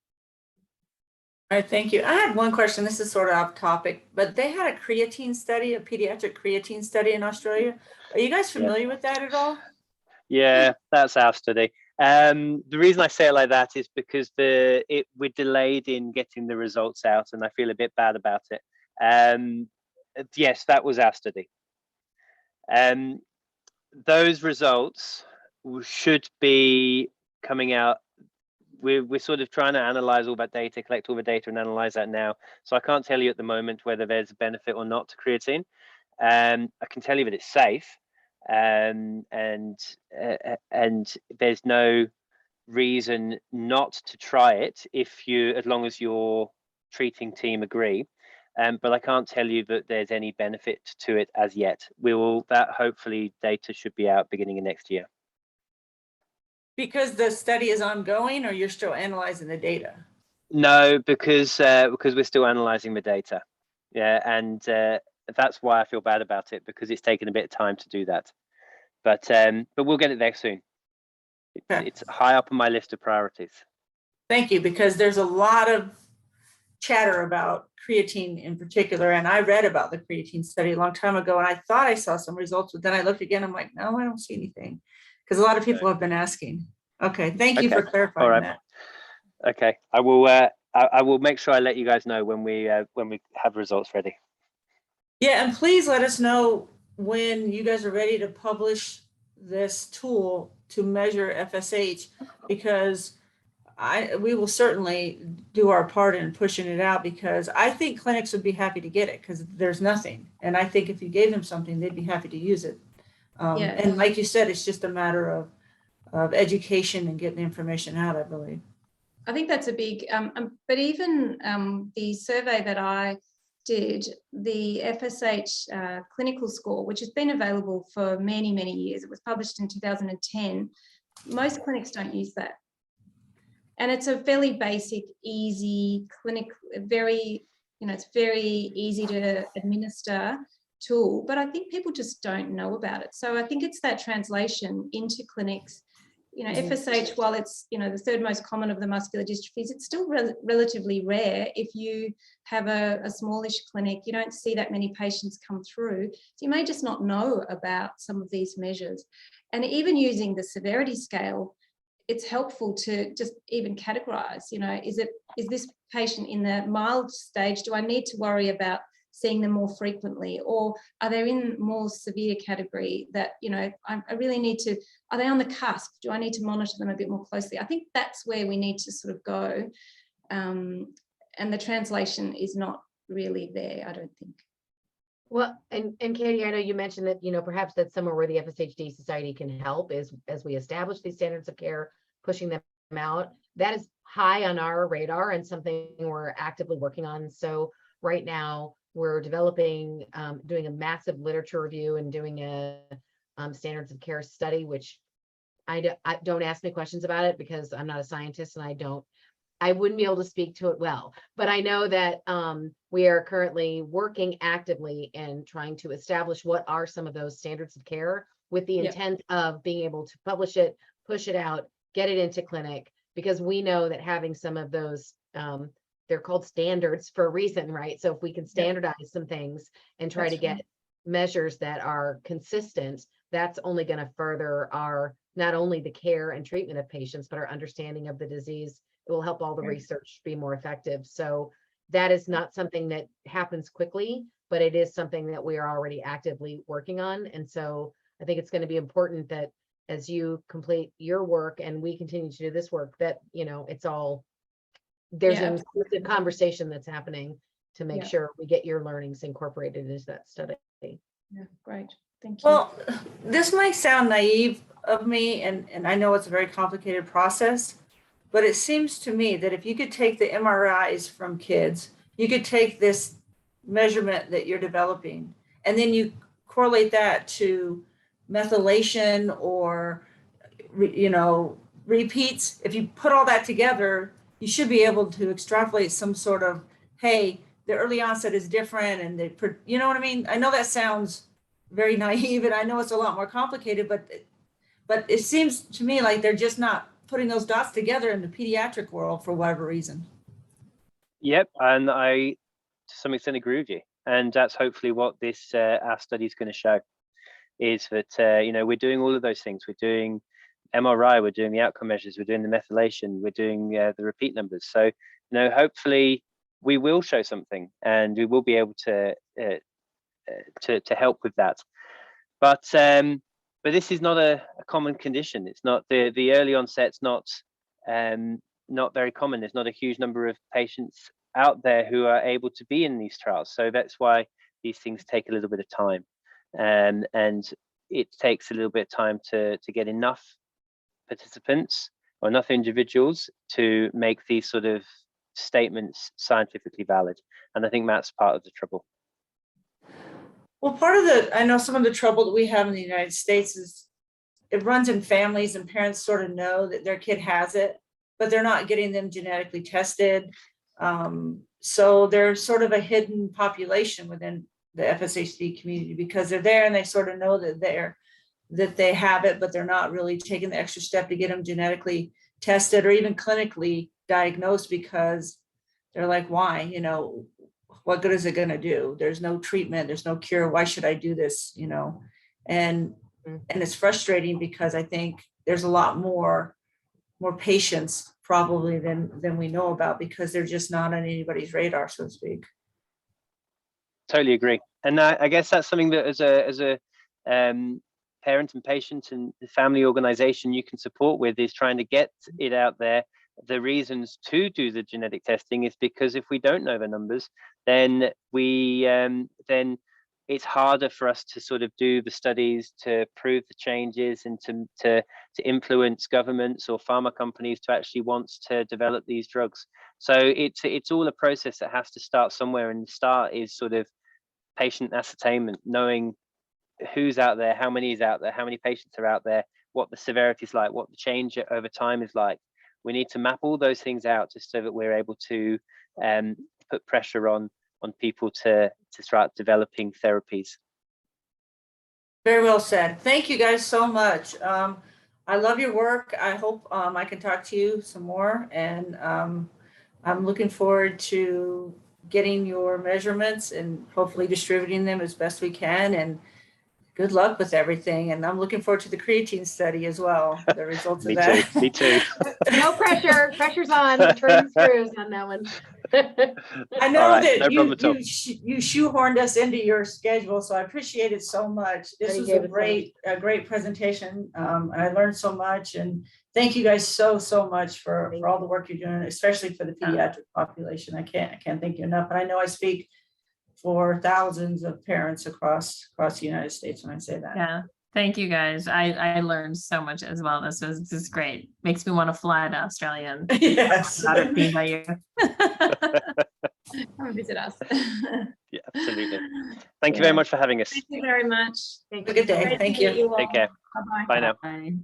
All right, thank you. I had one question. This is sort of off topic, but they had a creatine study, a pediatric creatine study in Australia. Are you guys familiar with that at all? Yeah, that's our study. The reason I say it like that is because we're delayed in getting the results out, and I feel a bit bad about it. Yes, that was our study. Those results should be coming out. We're sort of trying to analyze all that data, collect all the data, and analyze that now. So I can't tell you at the moment whether there's a benefit or not to creatine. I can tell you that it's safe, and there's no reason not to try it as long as your treating team agree. But I can't tell you that there's any benefit to it as yet. Hopefully data should be out beginning of next year. Because the study is ongoing, or you're still analyzing the data? No, because we're still analyzing the data. Yeah, and that's why I feel bad about it, because it's taken a bit of time to do that. But we'll get it there soon. It's high up on my list of priorities. Thank you, because there's a lot of chatter about creatine in particular, and I read about the creatine study a long time ago, and I thought I saw some results, but then I looked again, I'm like, no, I don't see anything, because a lot of people have been asking. Okay, thank you for clarifying that. Okay, I will make sure I let you guys know when we have results ready. Yeah, and please let us know when you guys are ready to publish this tool to measure FSH, because we will certainly do our part in pushing it out, because I think clinics would be happy to get it, because there's nothing. And I think if you gave them something, they'd be happy to use it. And like you said, it's just a matter of education and getting the information out, I believe. I think that's a big, but even the survey that I did, the FSH Clinical Score, which has been available for many, many years, it was published in 2010, most clinics don't use that. And it's a fairly basic, easy, very you know, it's very easy to administer tool, but I think people just don't know about it. So I think it's that translation into clinics. You know, FSH, while it's, you know, the third most common of the muscular dystrophies, it's still relatively rare. If you have a smallish clinic, you don't see that many patients come through. So you may just not know about some of these measures. And even using the severity scale, it's helpful to just even categorize, you know, is this patient in the mild stage? Do I need to worry about seeing them more frequently, or are they in more severe category that, you know, I really need to, are they on the cusp? Do I need to monitor them a bit more closely? I think that's where we need to sort of go. And the translation is not really there, I don't think. Well, and Katie, I know you mentioned that, you know, perhaps that's somewhere where the FSHD Society can help is as we establish these standards of care, pushing them out. That is high on our radar and something we're actively working on. So right now, we're developing, doing a massive literature review and doing a standards of care study, which I don't ask me questions about it because I'm not a scientist and I wouldn't be able to speak to it well. But I know that we are currently working actively and trying to establish what are some of those standards of care with the intent of being able to publish it, push it out, get it into clinic, because we know that having some of those they're called standards for a reason, right? So if we can standardize some things and try to get measures that are consistent, that's only going to further our, not only the care and treatment of patients, but our understanding of the disease. It will help all the research be more effective. So that is not something that happens quickly, but it is something that we are already actively working on. And so I think it's going to be important that as you complete your work and we continue to do this work, that, you know, it's all, there's an inclusive conversation that's happening to make sure we get your learnings incorporated into that study. Yeah, great. Thank you. Well, this might sound naive of me, and I know it's a very complicated process, but it seems to me that if you could take the MRIs from kids, you could take this measurement that you're developing, and then you correlate that to methylation or, you know, repeats. If you put all that together, you should be able to extrapolate some sort of, hey, the early onset is different, and they, you know what I mean? I know that sounds very naive, and I know it's a lot more complicated, but it seems to me like they're just not putting those dots together in the pediatric world for whatever reason. Yep, and I to some extent agree with you, and that's hopefully what this our study is going to show, is that you know, we're doing all of those things. We're doing MRI, we're doing the outcome measures, we're doing the methylation, we're doing the repeat numbers. So, you know, hopefully we will show something, and we will be able to help with that. But this is not a common condition. It's not the early onset's not very common. There's not a huge number of patients out there who are able to be in these trials. So that's why these things take a little bit of time, and it takes a little bit of time to get enough participants or enough individuals to make these sort of statements scientifically valid. And I think that's part of the trouble. Well, I know some of the trouble that we have in the United States is it runs in families, and parents sort of know that their kid has it, but they're not getting them genetically tested. So they're sort of a hidden population within the FSHD community because they're there and they sort of know that they have it, but they're not really taking the extra step to get them genetically tested or even clinically diagnosed, because they're like, why, you know, what good is it going to do? There's no treatment, there's no cure. Why should I do this? You know, and it's frustrating because I think there's a lot more patients probably than we know about, because they're just not on anybody's radar, so to speak. Totally agree. And I guess that's something that as a parent and patient and the family organization you can support with, is trying to get it out there. The reasons to do the genetic testing is because if we don't know the numbers, then then it's harder for us to sort of do the studies to prove the changes and to influence governments or pharma companies to actually want to develop these drugs. So it's all a process that has to start somewhere, and the start is sort of patient ascertainment, knowing who's out there, how many is out there, how many patients are out there, what the severity is like, what the change over time is like. We need to map all those things out just so that we're able to put pressure on on people to start developing therapies. Very well said. Thank you guys so much. I love your work. I hope I can talk to you some more, and I'm looking forward to getting your measurements and hopefully distributing them as best we can, and good luck with everything. And I'm looking forward to the creatine study as well, the results of that. Me too. No pressure. Pressure's on. Turn the screws on that one. I know All right, that no problem at all. you shoehorned us into your schedule, so I appreciate it so much. This You was gave a us great presentation. And I learned so much, and thank you guys so much for all the work you're doing, especially for the pediatric population. I can't thank you enough. And I know I speak for thousands of parents across the United States when I say that. Yeah. Thank you guys. I learned so much as well. This is great. Makes me want to fly to Australia and Yes. be by you. Come and visit us. Yeah, absolutely. Thank you very much for having us. Thank you very much. Have a good day. Great to Thank meet you. all. Take care. Bye-bye. Bye now. Bye.